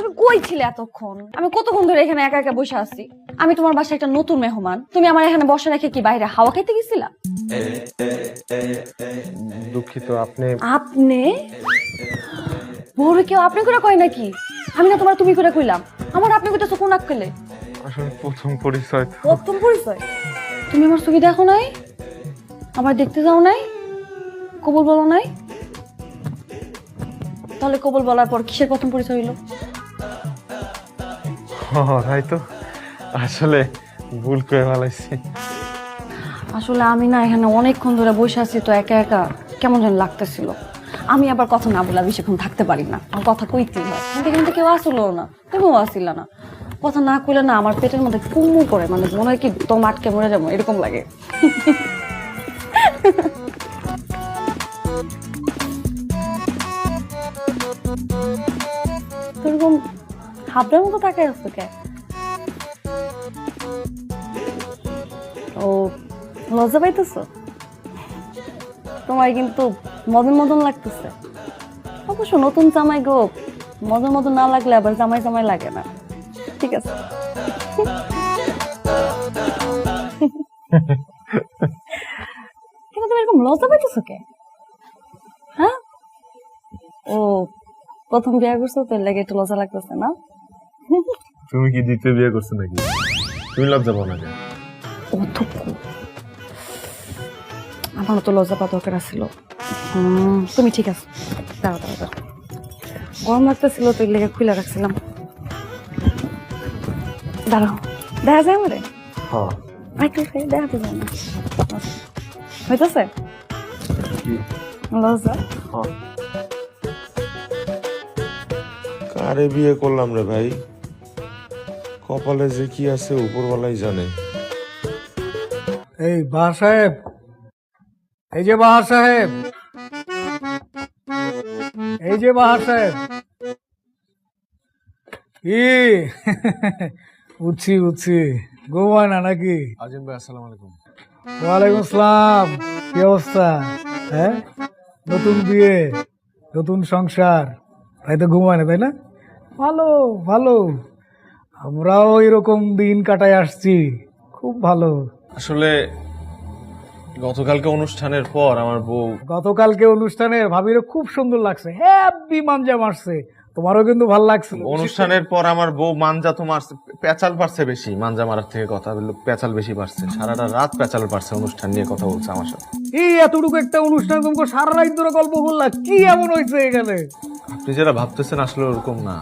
তুমি কই ছিলে এতক্ষণ? আমি কতক্ষণ ধরে এখানে একা একা বসে আছি। আমি তোমার বাসায় একটা নতুন মেহমান, তুমি আমার এখানে বসে রেখে কি বাইরে হাওয়া খাইতে গেছিলা? দুঃখিত, আপনি আপনি বড় কেউ আপনি করে কয় নাকি? আমি না তোমার তুমি করে কইলাম, আমার আপনি কইতেছো কোন আক্কেলে? আসলে প্রথম পরিচয় তো। প্রথম পরিচয়? তুমি আমার ছবি দেখো নাই, আমার দেখতে যাও নাই, কবুল বলো নাই, তাহলে কবুল বলার পর কিসের প্রথম পরিচয় হইলো? তাই তো, আসলে ভুল করে ফেলাইছি। আসলে আমি না এখানে অনেকক্ষণ ধরে বসে আছি তো একা একা কেমন যেন লাগতেছিল। আমি আবার কথা না বলে বেশিক্ষণ থাকতে পারি না, আমার কথা কইতেই হয়। কিন্তু এখান থেকে কেউ আসলো না, তুমিও আসিলা না। কথা না কইলে না আমার পেটের মধ্যে কুমু করে, মানে মনে হয় কি দম আটকে মরে যাবো এরকম লাগে। এরকম হাবড়ার মতো তাকাই আসতো কে? ও লজ্জা পাইতেছো? তোমার কিন্তু মদন মদন লাগতেছে। অবশ্য নতুন জামাই গো, মদন মদন না লাগলে আবার জামাই জামাই লাগে না। ঠিক আছে। কিন্তু তুমি এরকম লজ্জা পাইতেছো কে? হ্যাঁ, ও প্রথম বিয়ে করছো তো লাগে একটু লজ্জা লাগতেছে না? তুমি কি দ্বিতীয় বিয়ে করছো নাকি? তুমি লজ্জা পাও না কেন? আমারও তো লজ্জা পাওয়া দরকার ছিল। তুমি ঠিক আছে, দাঁড়াও দাঁড়াও দাঁড়াও। গরম লাগতেছিল তো লেগে খুলে রাখছিলাম। দাঁড়াও, দেখা যায় আমারে? হ্যাঁ। একটু দেখাতে যায় না, হইতেছে লজ্জা? হ্যাঁ। কারে বিয়ে করলাম রে ভাই, কপালে যে কি আছে উপরওয়ালাই জানে। এই বাহার সাহেব, এই যে বাহার সাহেব, এই যে বাহার সাহেব, কি উঠছি উঠছি, ঘুমায় না নাকি? আজিম ভাই, আসসালামু আলাইকুম। ওয়ালাইকুম আসসালাম। কি অবস্থা? হ্যাঁ, নতুন বিয়ে, নতুন সংসার, তাই তো ঘুমায় না, তাই না? ভালো ভালো, আমরাও এরকম দিন কাটায় আসছি, খুব ভালো। আসলে গতকালকে অনুষ্ঠানের পর আমার বউ গতকালকে অনুষ্ঠানের ভাবিরও খুব সুন্দর লাগছে, হ্যাপি মানজা মারছে, তোমারও কিন্তু ভালো লাগছে। অনুষ্ঠানের পর আমার বউ মানজা তো মারছে, পেঁচাল পারছে বেশি, মানজা মারার থেকে কথা বললো পেঁচাল বেশি পারছে, সারাটা রাত পেঁচাল পারছে, অনুষ্ঠান নিয়ে কথা বলছে আমার সাথে। এই এতটুকু একটা অনুষ্ঠান তোমাকে সারা রাত ধরে গল্প করলা, কি এমন হয়েছে এখানে? আপনি যেটা ভাবতেছেন আসলে ওরকম না।